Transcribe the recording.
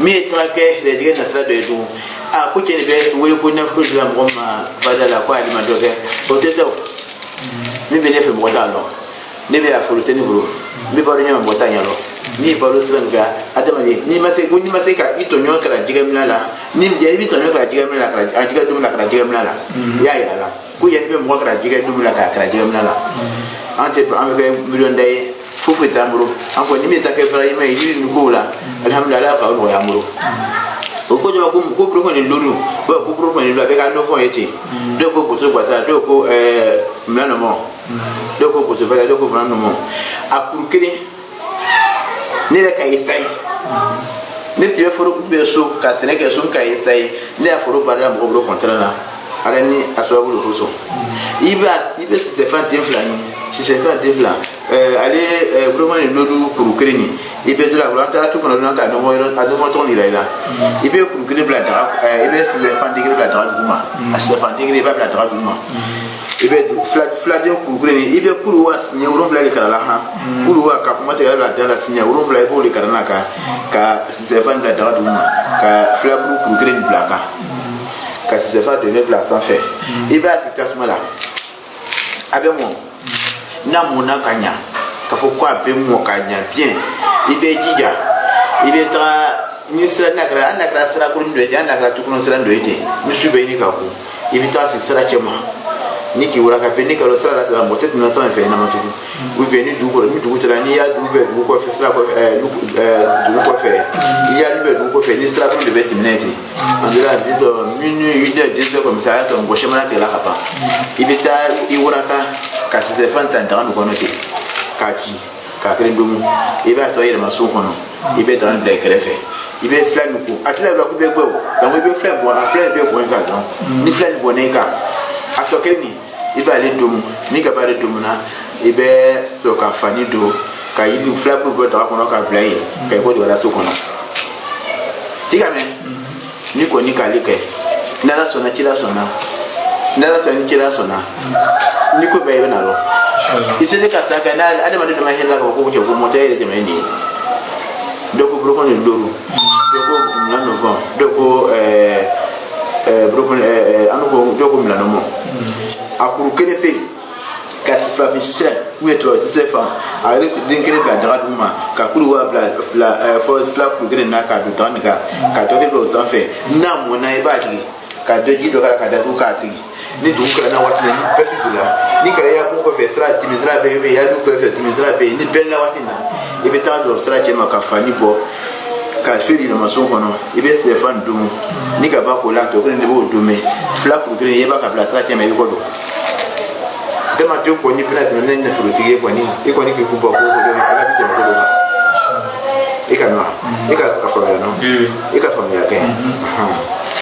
mi trake le diga na sala de du a ko ke be wuri ko na ko jam ko ma badala ko ali ma doge o tete mi be ne fe mo ta lo ne be a fulu teni buru mi ba nya mo ta nya lo ni ba lo sanga adama ni ma se ka ito nyo kala diga mi la ni je bi to nyo kala diga mi la kala diga dum la kala diga mi la ya ya la ku ye be mo kala diga dum la kala diga mi la ante am be million day fufu tamburu anko ni mi ta ke fara ime ni ngula alhamdulillah ka o ya muru o ko jama ko pro ko ni lolu ba ko pro ko ni la be ka no fo yeti do ko ko so gbata do ko mlano mo do ko ko so fa do ko mlano mo akuru kini ni le ka isai ni ti foro ku be so ka tene ke so ka isai ni aforo bara mo bro kontra na ala ni aswabu lo so iba se fanti flani si se fanti flan ale bro ni lolu kuru kini ibe de la volonté tout qu'on a dans nos moyens à devant ton il est là ibe kuru kini bla dara ibe se fanti kini bla dara du ma se fanti kini bla dara du ma ibe flat kuru kini ibe kuru wa sinya uron bla le kala ha kuru wa ka kuma te la dans la sinya uron bla ibo le kala na ka se fanti bla dara du ma ka flat kuru kini bla ka se fa donner place sans fait ibe a cette tasma là abe mo na mona kanya ka fo kwa be mo kanya bien ibe jija ibe tra ministre nakra sra ko ndo ya nakra tukuno sra ndo ite misube ni ka ku ibe ta sra chema niki wura ka pe ni ka lo sra la ta mo tet na sra fe na matuku u be ni du ko mi du tra ni ya du be du ko fe sra ko du ko fe ya du be du ko fe ni sra ko de beti mineti andira dito minu ide dito comme ça ça ngo chema na te la kapa ibe ta i wura ka se fanta ndanga ko no ti kachi ka krendum ibe to yele maso kono ibe dan de krefe ibe flan ko atla lo ko be gbo dan ibe flan bo a flan be ko en ka don ni flan bo ne ka atokeni ibe ale dum ni ka bare dum na ibe so ka fani do ka yibi flan bo da ko no ka blai ka ko do la so kono tiga me ni ko ni ka like ndala sona chila sona ndala sona chila sona ni ko be na lo ise ka saka na adama de mahella ko ko ko mo tayre de mendi doko broko ni doru doko na novembre doko broko anu ko doko mi na no mo akuru kenepe ka fa fi sise we to sise fa are din kene ba dara duma ka kuru wa bla for slap ku gre na ka do don ka to ke do san fe na mo na iba ji ka do ji do ka da ku ka ti ni du kala na wati ni pepi dula ni kala ya ko fe sra timizra be ya du ko fe timizra be ni bella wati na ibe ta do sra chema ka fani bo ka fili no maso kono ibe se fan dum ni ka ba ko la to ko ni bo dume fla ku gre ye ba ka fla sra chema ko do de ma to ko ni pina to ne ne frutige ko ni e ko ni ke ku ba ko do ala bi ko do e ka no e ka fa no e ka fa ya ke